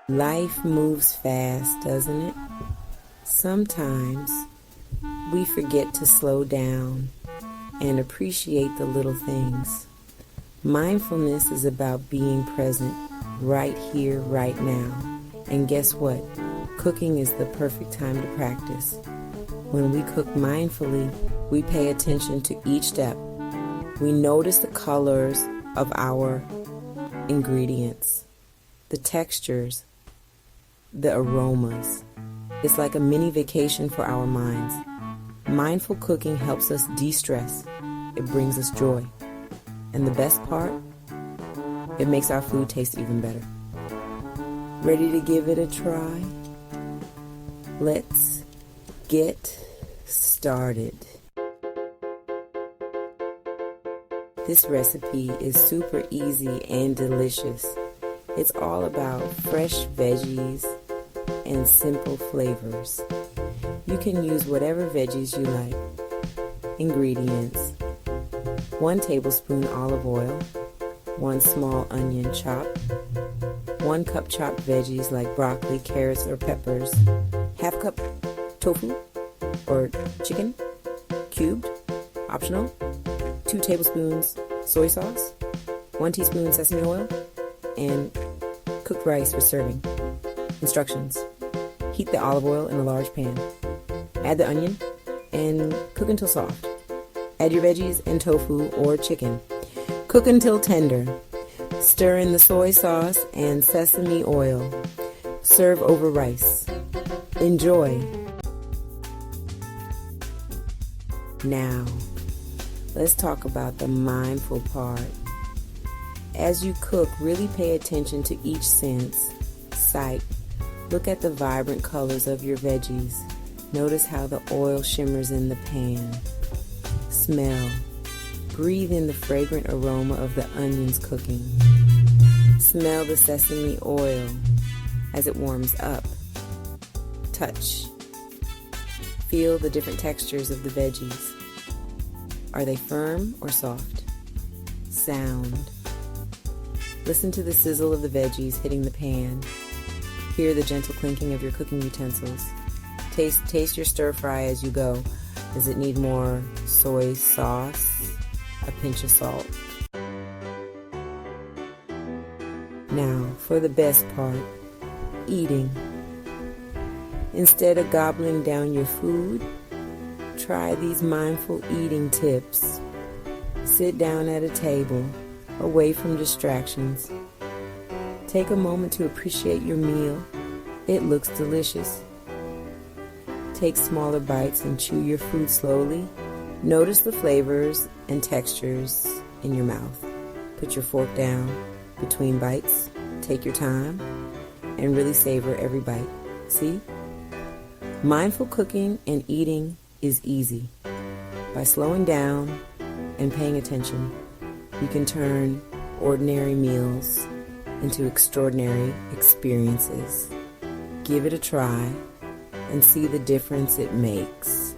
Life moves fast, doesn't it? Sometimes we forget to slow down and appreciate the little things. Mindfulness is about being present right here, right now. And guess what? Cooking is the perfect time to practice. When we cook mindfully, we pay attention to each step. We notice the colors of our ingredients, the textures, the aromas. It's like a mini vacation for our minds. Mindful cooking helps us de-stress. It brings us joy. And the best part, it makes our food taste even better. Ready to give it a try? Let's get started. This recipe is super easy and delicious. It's all about fresh veggies and simple flavors. You can use whatever veggies you like. Ingredients: 1 tablespoon olive oil, 1 small onion chopped, 1 cup chopped veggies like broccoli, carrots, or peppers, ½ cup tofu or chicken, cubed, optional, 2 tablespoons soy sauce, 1 teaspoon sesame oil, and cooked rice for serving. Instructions: heat the olive oil in a large pan. Add the onion and cook until soft. Add your veggies and tofu or chicken. Cook until tender. Stir in the soy sauce and sesame oil. Serve over rice. Enjoy. Now, let's talk about the mindful part. As you cook, really pay attention to each sense, sight. Look at the vibrant colors of your veggies. Notice how the oil shimmers in the pan. Smell. Breathe in the fragrant aroma of the onions cooking. Smell the sesame oil as it warms up. Touch. Feel the different textures of the veggies. Are they firm or soft? Sound. Listen to the sizzle of the veggies hitting the pan. Hear the gentle clinking of your cooking utensils. Taste your stir fry as you go. Does it need more soy sauce? A pinch of salt? Now, for the best part, eating. Instead of gobbling down your food, try these mindful eating tips. Sit down at a table, away from distractions. Take a moment to appreciate your meal. It looks delicious. Take smaller bites and chew your food slowly. Notice the flavors and textures in your mouth. Put your fork down between bites. Take your time and really savor every bite. See? Mindful cooking and eating is easy. By slowing down and paying attention, you can turn ordinary meals into extraordinary experiences. Give it a try and see the difference it makes.